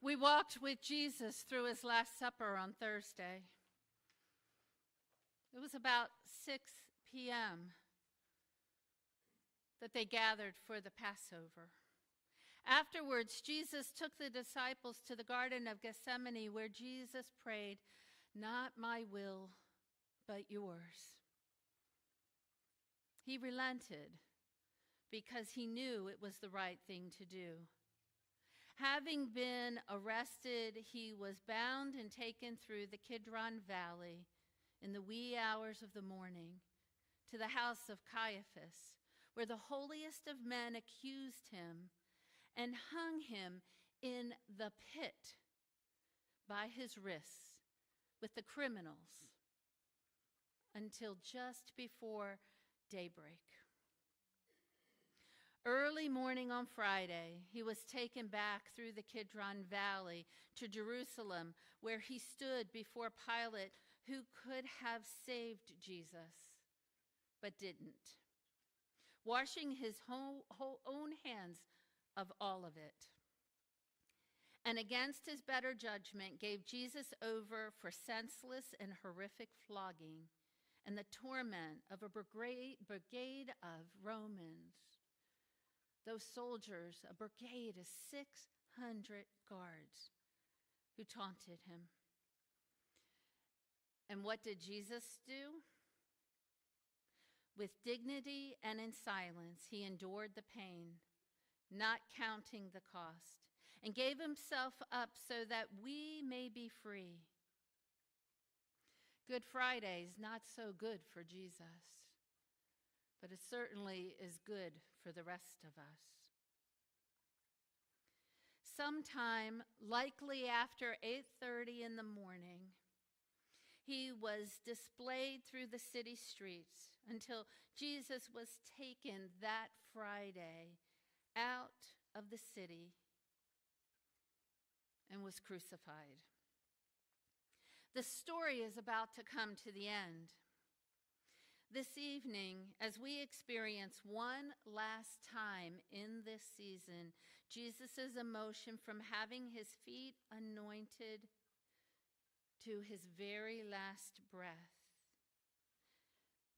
We walked with Jesus through his Last Supper on Thursday. It was about 6 p.m. that they gathered for the Passover. Afterwards, Jesus took the disciples to the Garden of Gethsemane, where Jesus prayed, "Not my will, but yours." He relented because he knew it was the right thing to do. Having been arrested, he was bound and taken through the Kidron Valley in the wee hours of the morning to the house of Caiaphas, where the holiest of men accused him and hung him in the pit by his wrists with the criminals until just before daybreak. Early morning on Friday, he was taken back through the Kidron Valley to Jerusalem, where he stood before Pilate, who could have saved Jesus, but didn't, washing his own hands of all of it. And against his better judgment, gave Jesus over for senseless and horrific flogging and the torment of a brigade of Romans. Those soldiers, a brigade of 600 guards who taunted him. And what did Jesus do? With dignity and in silence, he endured the pain, not counting the cost, and gave himself up so that we may be free. Good Friday's not so good for Jesus, but it certainly is good for the rest of us. Sometime, likely after 8:30 in the morning, he was displayed through the city streets until Jesus was taken that Friday out of the city and was crucified. The story is about to come to the end. This evening, as we experience one last time in this season, Jesus' emotion from having his feet anointed to his very last breath.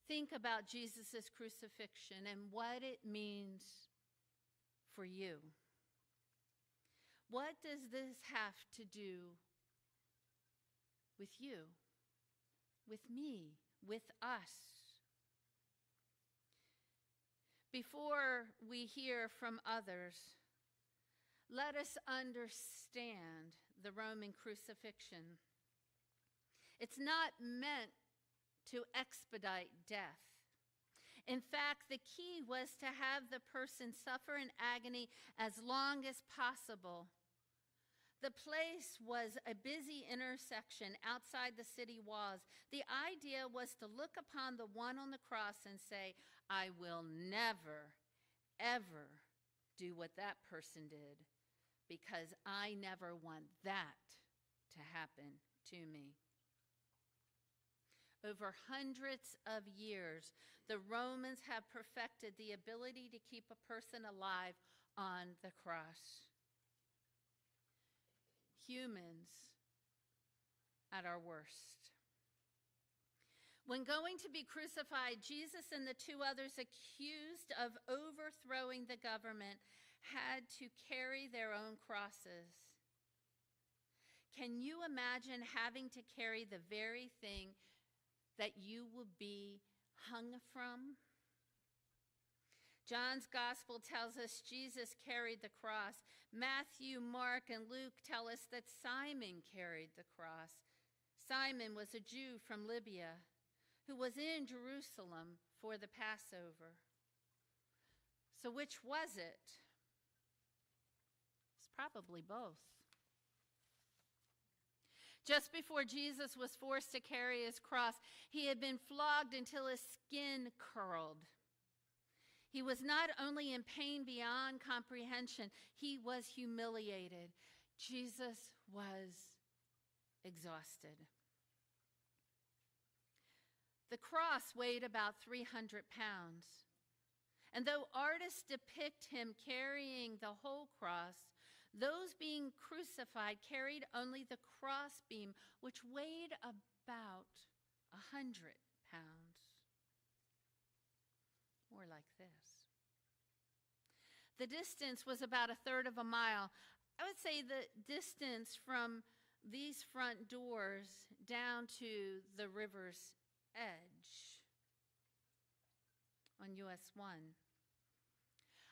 Think about Jesus' crucifixion and what it means for you. What does this have to do with you, with me, with us? Before we hear from others, let us understand the Roman crucifixion. It's not meant to expedite death. In fact, the key was to have the person suffer in agony as long as possible. The place was a busy intersection outside the city walls. The idea was to look upon the one on the cross and say, "I will never, ever do what that person did, because I never want that to happen to me." Over hundreds of years, the Romans have perfected the ability to keep a person alive on the cross. Humans at our worst. When going to be crucified, Jesus and the two others accused of overthrowing the government had to carry their own crosses. Can you imagine having to carry the very thing that you will be hung from? John's gospel tells us Jesus carried the cross. Matthew, Mark, and Luke tell us that Simon carried the cross. Simon was a Jew from Libya who was in Jerusalem for the Passover. So which was it? It's probably both. Just before Jesus was forced to carry his cross, he had been flogged until his skin curled. He was not only in pain beyond comprehension, he was humiliated. Jesus was exhausted. The cross weighed about 300 pounds. And though artists depict him carrying the whole cross, Those being crucified carried only the crossbeam, which weighed about 100 pounds. More like this. The distance was about a third of a mile. I would say the distance from these front doors down to the river's edge on US 1.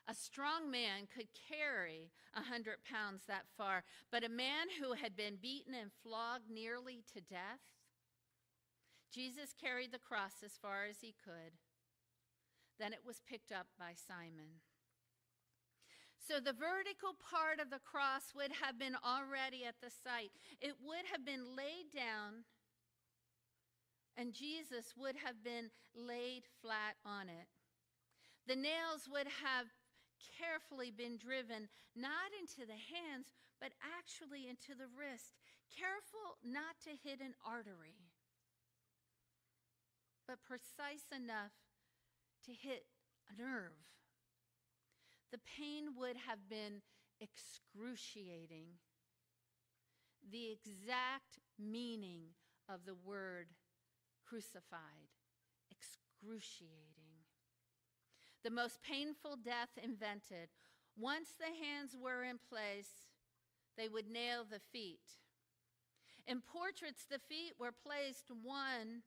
A strong man could carry 100 pounds that far, but a man who had been beaten and flogged nearly to death, Jesus carried the cross as far as he could. Then it was picked up by Simon. So the vertical part of the cross would have been already at the site. It would have been laid down, and Jesus would have been laid flat on it. The nails would have carefully been driven, not into the hands, but actually into the wrist, careful not to hit an artery, but precise enough to hit a nerve. The pain would have been excruciating. The exact meaning of the word crucified, excruciating. The most painful death invented. Once the hands were in place, they would nail the feet. In portraits, the feet were placed one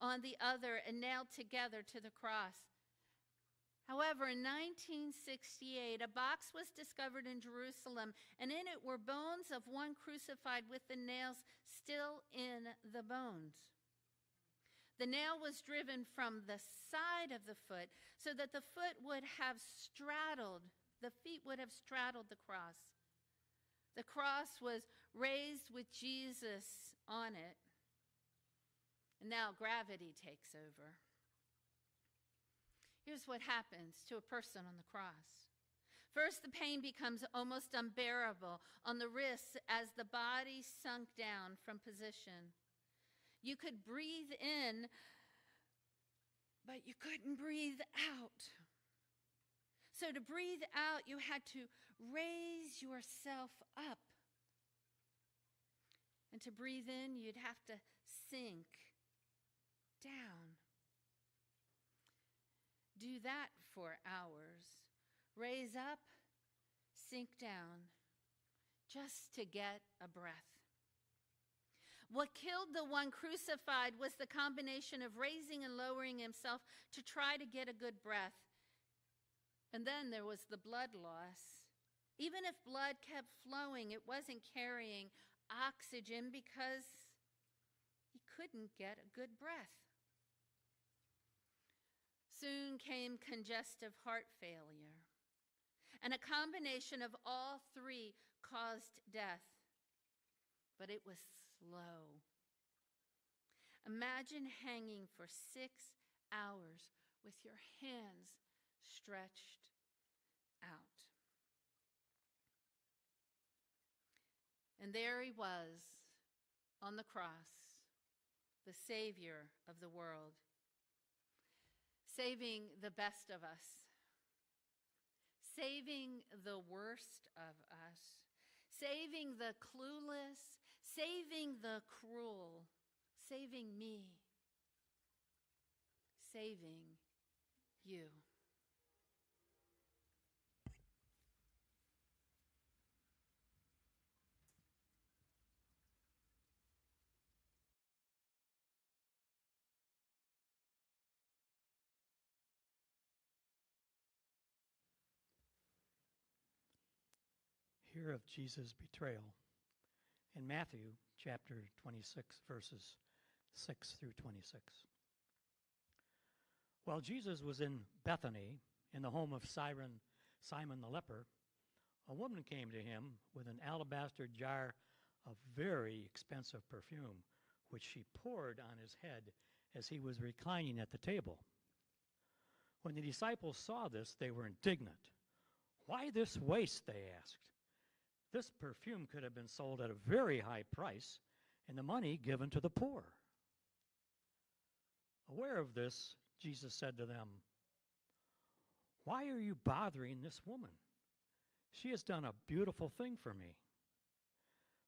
on the other and nailed together to the cross. However, in 1968, a box was discovered in Jerusalem, and in it were bones of one crucified with the nails still in the bones. The nail was driven from the side of the foot so that the feet would have straddled the cross. The cross was raised with Jesus on it. And now gravity takes over. Here's what happens to a person on the cross. First, the pain becomes almost unbearable on the wrists as the body sunk down from position. You could breathe in, but you couldn't breathe out. So to breathe out, you had to raise yourself up. And to breathe in, you'd have to sink down. Do that for hours. Raise up, sink down, just to get a breath. What killed the one crucified was the combination of raising and lowering himself to try to get a good breath. And then there was the blood loss. Even if blood kept flowing, it wasn't carrying oxygen because he couldn't get a good breath. Soon came congestive heart failure. And a combination of all three caused death. But it was slow. Imagine hanging for 6 hours with your hands stretched out. And there he was on the cross, the Savior of the world, saving the best of us, saving the worst of us, saving the clueless, saving the cruel, saving me, saving you. Hear of Jesus' betrayal in Matthew chapter 26, verses 6 through 26. While Jesus was in Bethany, in the home of Simon the leper, a woman came to him with an alabaster jar of very expensive perfume, which she poured on his head as he was reclining at the table. When the disciples saw this, they were indignant. "Why this waste?" they asked. "This perfume could have been sold at a very high price and the money given to the poor." Aware of this, Jesus said to them, "Why are you bothering this woman? She has done a beautiful thing for me.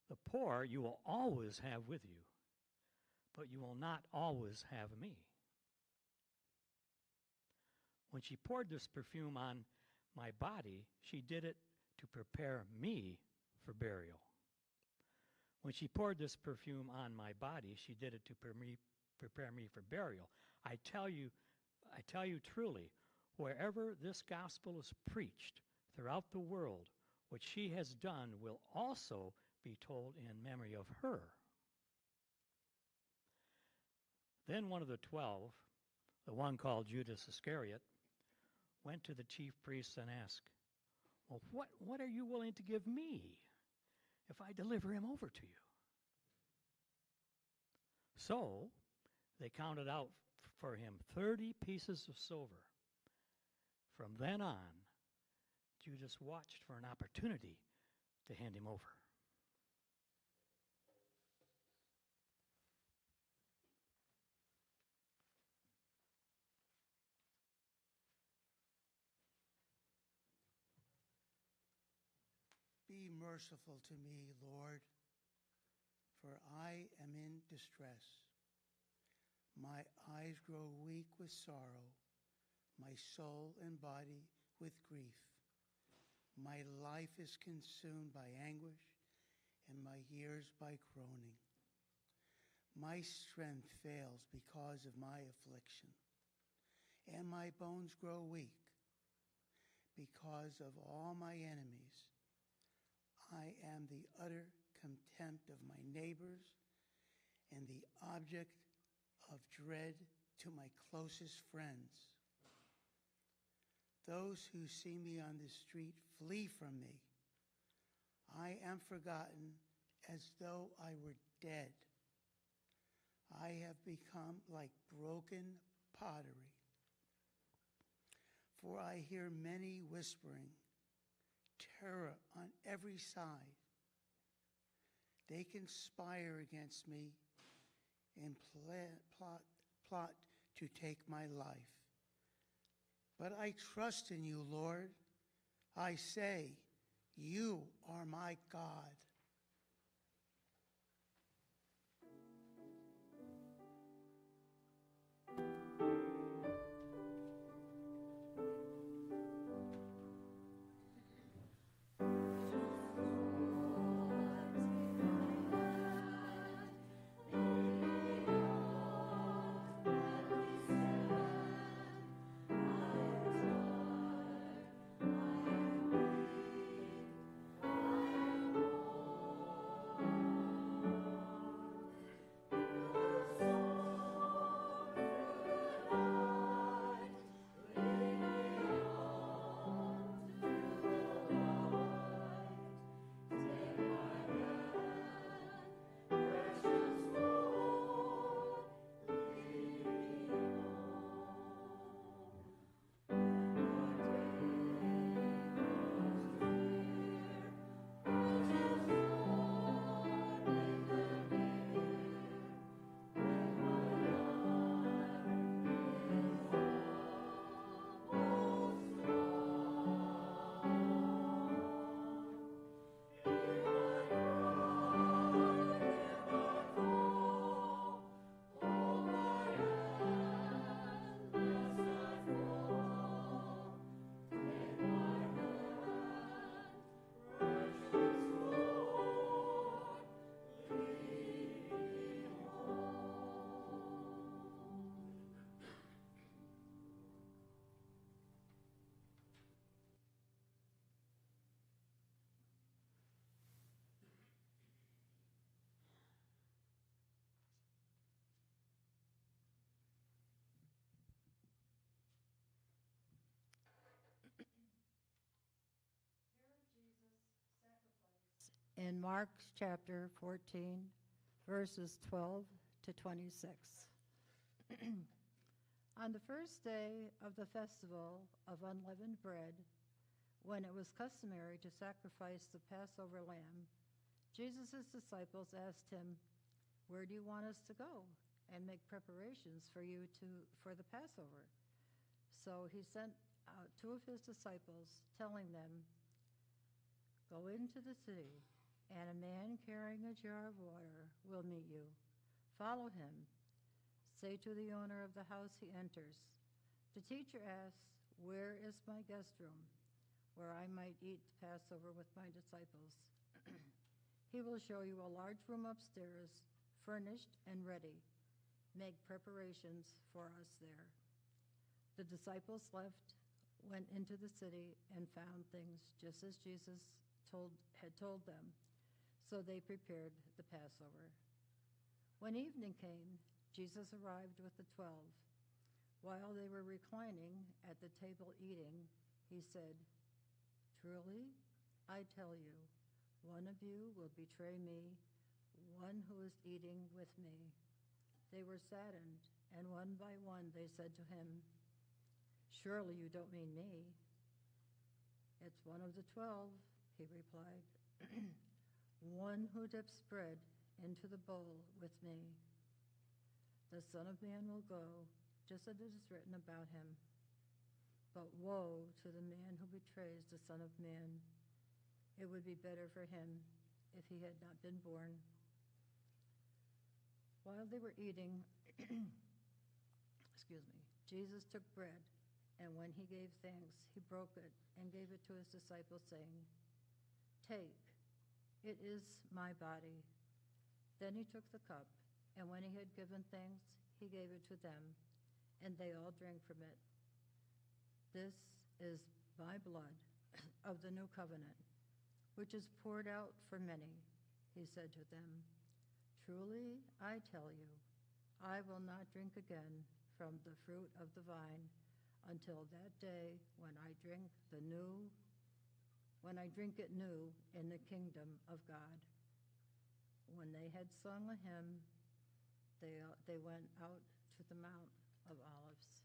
The poor you will always have with you, but you will not always have me. When she poured this perfume on my body, she did it to prepare me for burial. When she poured this perfume on my body, she did it to prepare me for burial. I tell you truly, wherever this gospel is preached throughout the world, what she has done will also be told in memory of her. Then one of the 12, the one called Judas Iscariot, went to the chief priests and asked, well, what are you willing to give me if I deliver him over to you? So they counted out for him 30 pieces of silver. From then on, Judas watched for an opportunity to hand him over. Be merciful to me, Lord, for I am in distress. My eyes grow weak with sorrow, my soul and body with grief. My life is consumed by anguish, and my years by groaning. My strength fails because of my affliction, and my bones grow weak because of all my enemies. I am the utter contempt of my neighbors and the object of dread to my closest friends. Those who see me on the street flee from me. I am forgotten as though I were dead. I have become like broken pottery. For I hear many whispering, terror on every side. They conspire against me and plot to take my life. But I trust in you, Lord. I say, you are my God. In Mark chapter 14, verses 12 to 26. On the first day of the festival of unleavened bread, when it was customary to sacrifice the Passover lamb, Jesus' disciples asked him, "Where do you want us to go and make preparations for you for the Passover?" So he sent out two of his disciples, telling them, Go into the city, and a man carrying a jar of water will meet you. Follow him. Say to the owner of the house he enters, the teacher asks, 'Where is my guest room, where I might eat the Passover with my disciples?' He will show you a large room upstairs, furnished and ready. Make preparations for us there." The disciples left, went into the city, and found things just as Jesus had told them. So they prepared the Passover. When evening came, Jesus arrived with the 12. While they were reclining at the table eating, he said, "Truly, I tell you, one of you will betray me, one who is eating with me." They were saddened, and one by one they said to him, "Surely you don't mean me." "It's one of the 12, he replied, "one who dips bread into the bowl with me. The Son of Man will go, just as it is written about him. But woe to the man who betrays the Son of Man. It would be better for him if he had not been born." While they were eating, Jesus took bread, and when he gave thanks, he broke it and gave it to his disciples, saying, "Take, it is my body." Then he took the cup, and when he had given thanks, he gave it to them, and they all drank from it. "This is my blood of the new covenant, which is poured out for many," he said to them. "Truly, I tell you, I will not drink again from the fruit of the vine until that day when I drink it new in the kingdom of God." When they had sung a hymn, they went out to the Mount of Olives.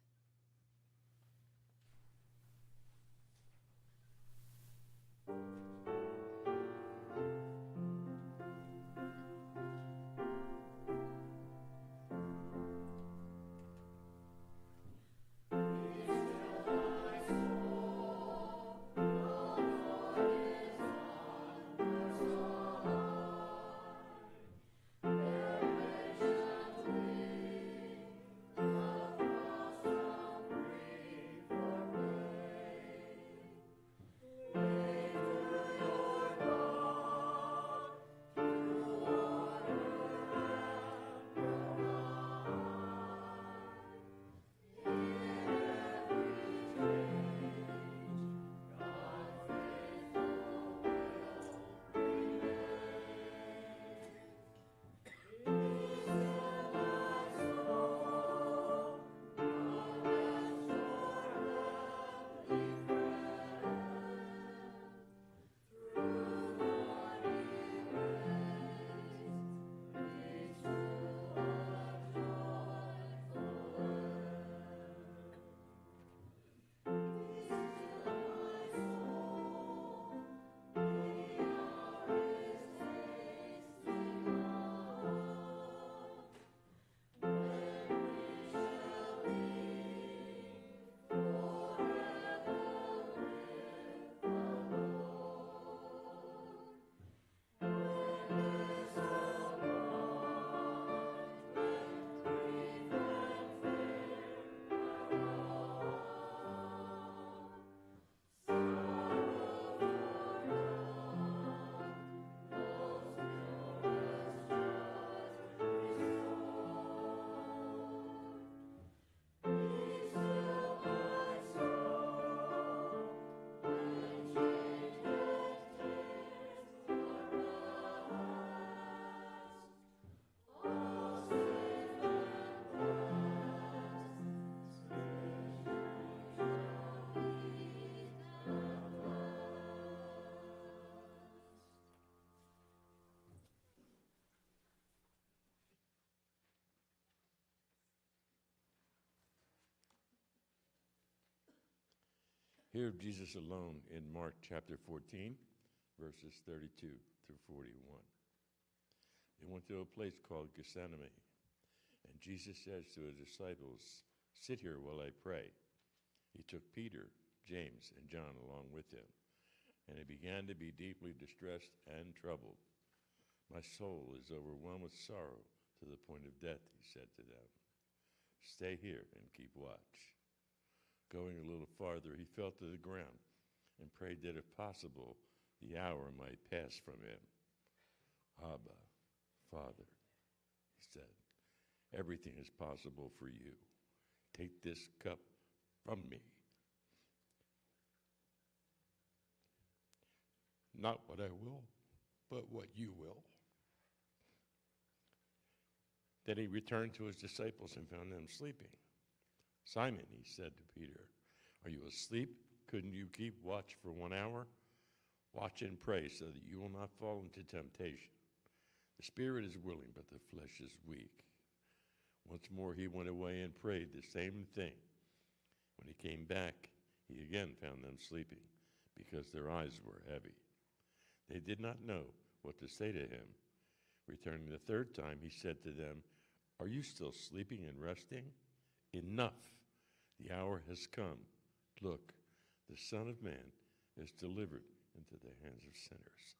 Hear of Jesus alone in Mark chapter 14, verses 32 through 41. They went to a place called Gethsemane, and Jesus says to his disciples, "Sit here while I pray." He took Peter, James, and John along with him. and he began to be deeply distressed and troubled. My soul is overwhelmed with sorrow to the point of death, he said to them. Stay here and keep watch. Going a little farther, he fell to the ground and prayed that if possible, the hour might pass from him. Abba, Father, he said, everything is possible for you. Take this cup from me. Not what I will, but what you will. Then he returned to his disciples and found them sleeping. Simon, he said to Peter, are you asleep? Couldn't you keep watch for 1 hour? Watch and pray so that you will not fall into temptation. The spirit is willing, but the flesh is weak. Once more he went away and prayed the same thing. When he came back, he again found them sleeping, because their eyes were heavy. They did not know what to say to him. Returning the third time, he said to them, are you still sleeping and resting? Enough! The hour has come. Look, the Son of Man is delivered into the hands of sinners.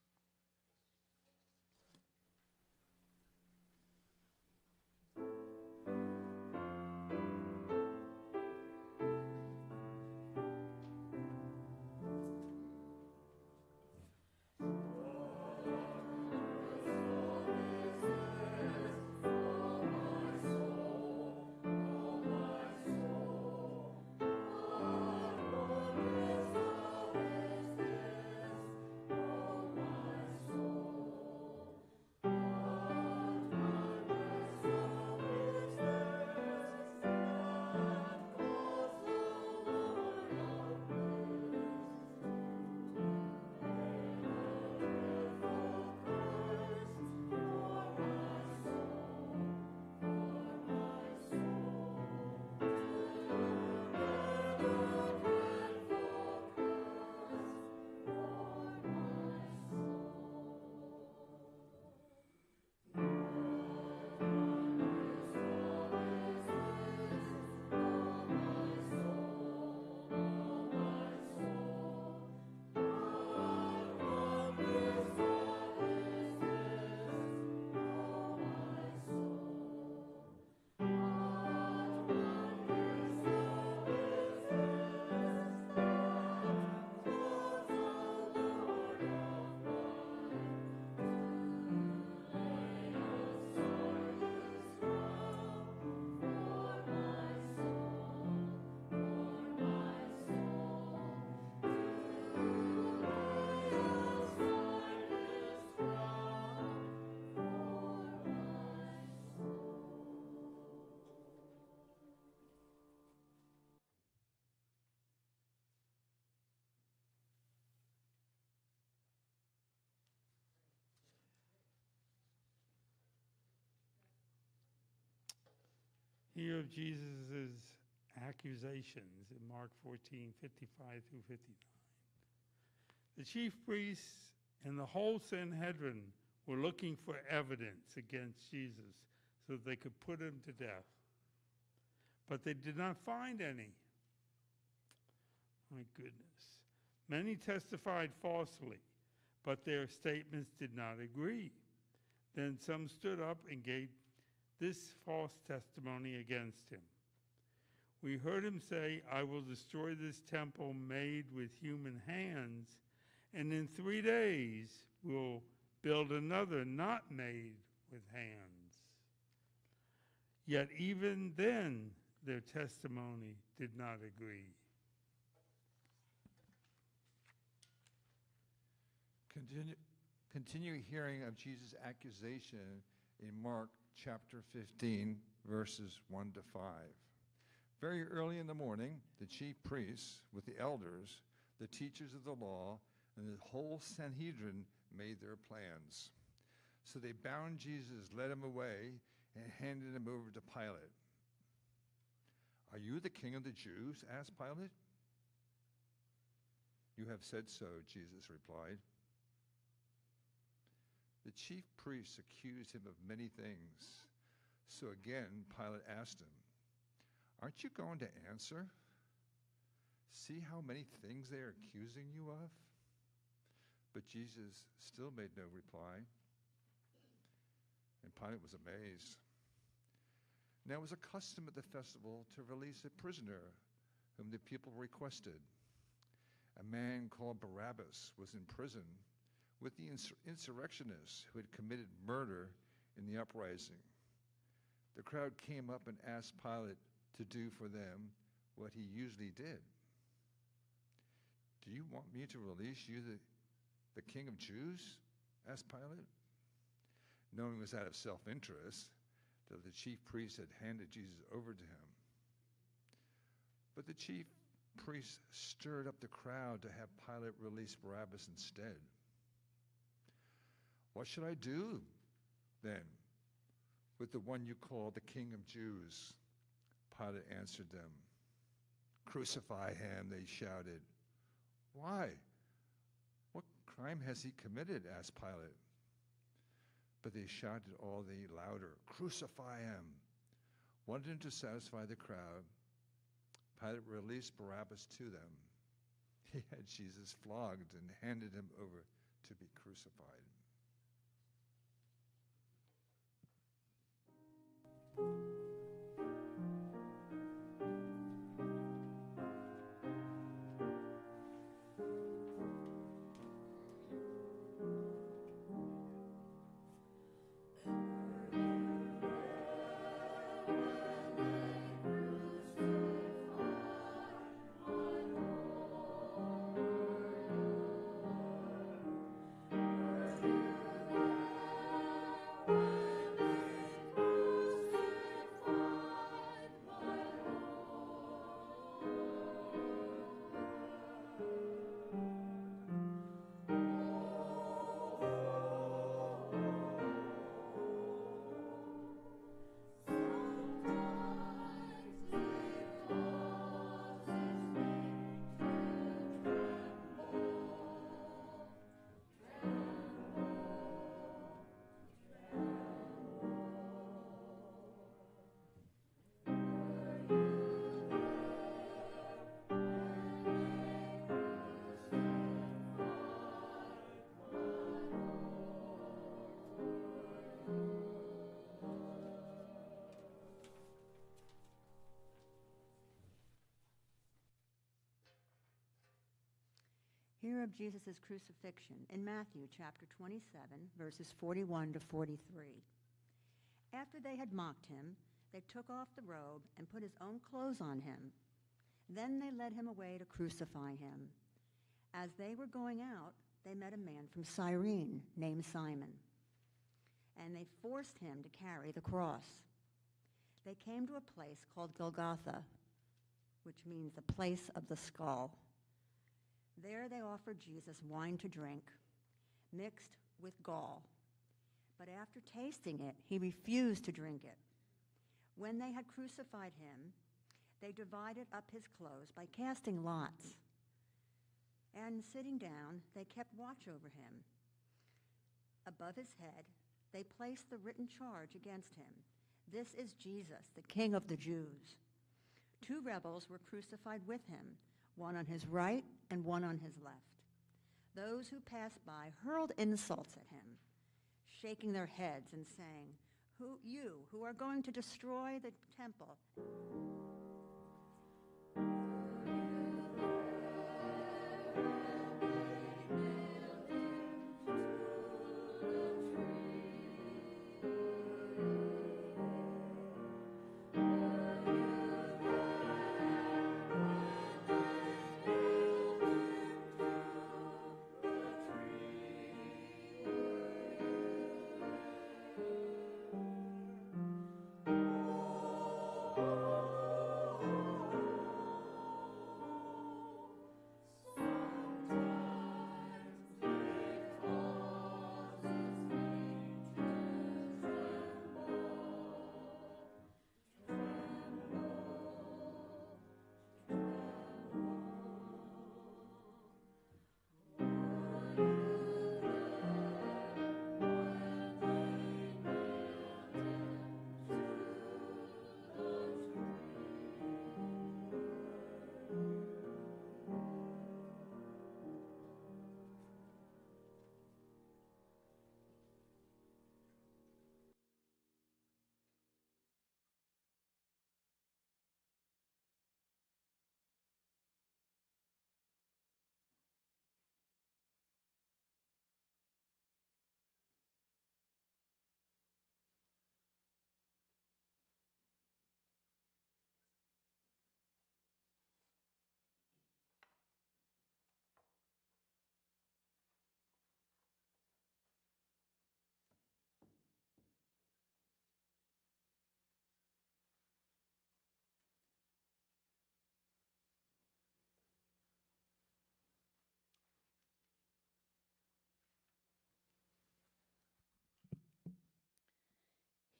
Hear of Jesus' accusations in Mark 14:55 through 59. The chief priests and the whole Sanhedrin were looking for evidence against Jesus so that they could put him to death. But they did not find any. My goodness. Many testified falsely, but their statements did not agree. Then some stood up and gave this false testimony against him. We heard him say, I will destroy this temple made with human hands, and in 3 days will build another not made with hands. Yet even then their testimony did not agree. Continue hearing of Jesus' accusation in Mark chapter 15, verses 1 to 5. Very early in the morning, the chief priests, with the elders, the teachers of the law, and the whole Sanhedrin made their plans. So they bound Jesus, led him away, and handed him over to Pilate. Are you the king of the Jews? Asked Pilate. You have said so, Jesus replied. The chief priests accused him of many things. So again, Pilate asked him, aren't you going to answer? See how many things they are accusing you of? But Jesus still made no reply, and Pilate was amazed. Now it was a custom at the festival to release a prisoner whom the people requested. A man called Barabbas was in prison with the insurrectionists who had committed murder in the uprising. The crowd came up and asked Pilate to do for them what he usually did. "Do you want me to release you, the King of Jews?" asked Pilate. Knowing it was out of self-interest that the chief priests had handed Jesus over to him. But the chief priests stirred up the crowd to have Pilate release Barabbas instead. "What should I do, then, with the one you call the King of Jews?" Pilate answered them. "Crucify him," they shouted. "Why? What crime has he committed?" asked Pilate. But they shouted all the louder, "Crucify him." Wanting to satisfy the crowd, Pilate released Barabbas to them. He had Jesus flogged and handed him over to be crucified. Hear of Jesus' crucifixion in Matthew chapter 27, verses 41 to 43. After they had mocked him, they took off the robe and put his own clothes on him. Then they led him away to crucify him. As they were going out, they met a man from Cyrene named Simon, and they forced him to carry the cross. They came to a place called Golgotha, which means the place of the skull. There they offered Jesus wine to drink, mixed with gall. But after tasting it, he refused to drink it. When they had crucified him, they divided up his clothes by casting lots. And sitting down, they kept watch over him. Above his head, they placed the written charge against him. "This is Jesus, the King of the Jews." 2 rebels were crucified with him, one on his right and one on his left. Those who passed by hurled insults at him, shaking their heads and saying, "You who are going to destroy the temple."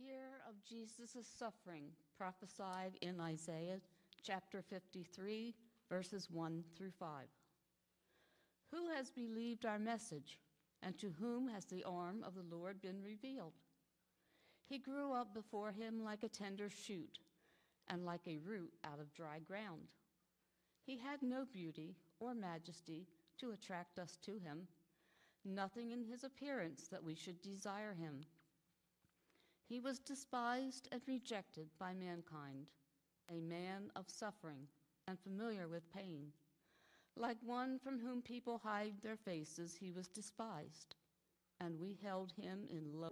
Hear of Jesus' suffering prophesied in Isaiah chapter 53, verses 1 through 5. Who has believed our message, and to whom has the arm of the Lord been revealed? He grew up before him like a tender shoot, and like a root out of dry ground. He had no beauty or majesty to attract us to him, nothing in his appearance that we should desire him. He was despised and rejected by mankind, a man of suffering and familiar with pain. Like one from whom people hide their faces, he was despised, and we held him in low.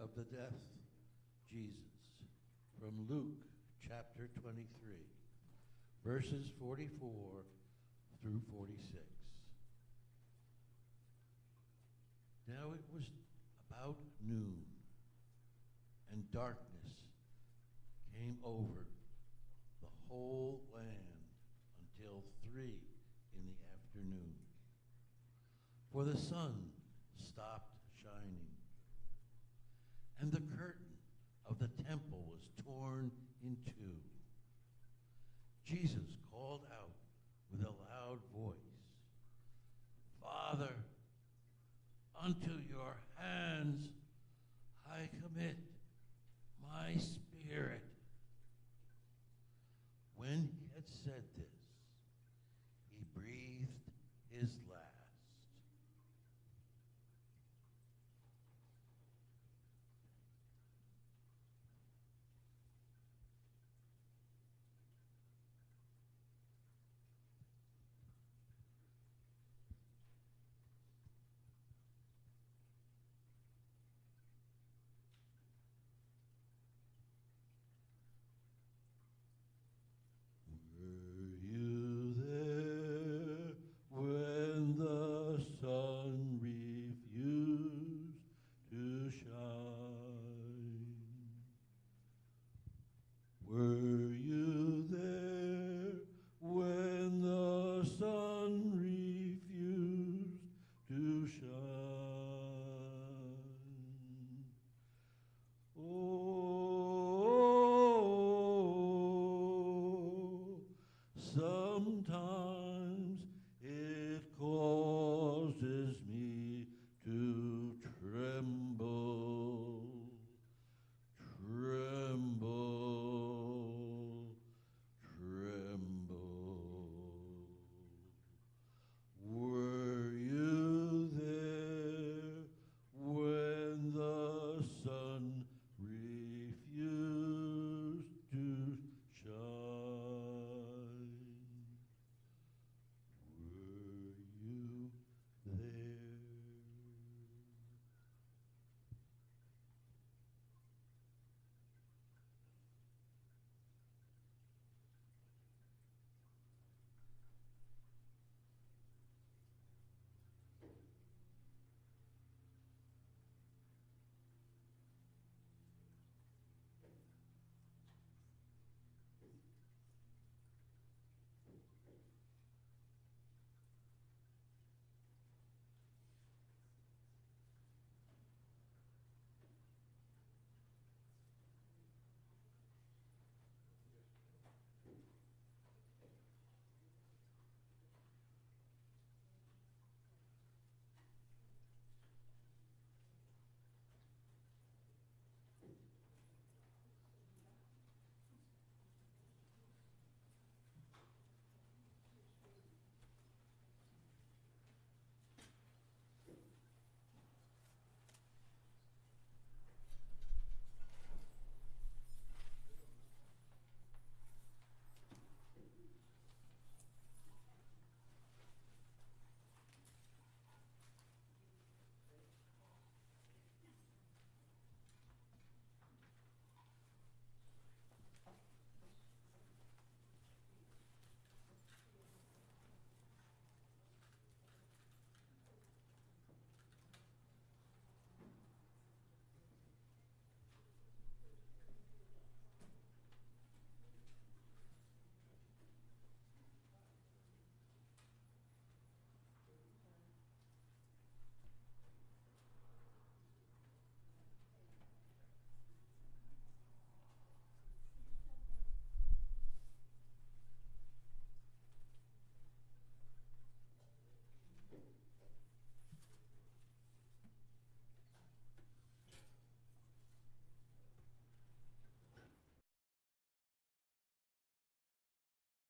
Of the death, Jesus, from Luke chapter 23, verses 44 through 46. Now it was about noon, and darkness came over the whole land until 3 in the afternoon. For the sun stopped shining, and the curtain of the temple was torn in two. Jesus called out with a loud voice, "Father,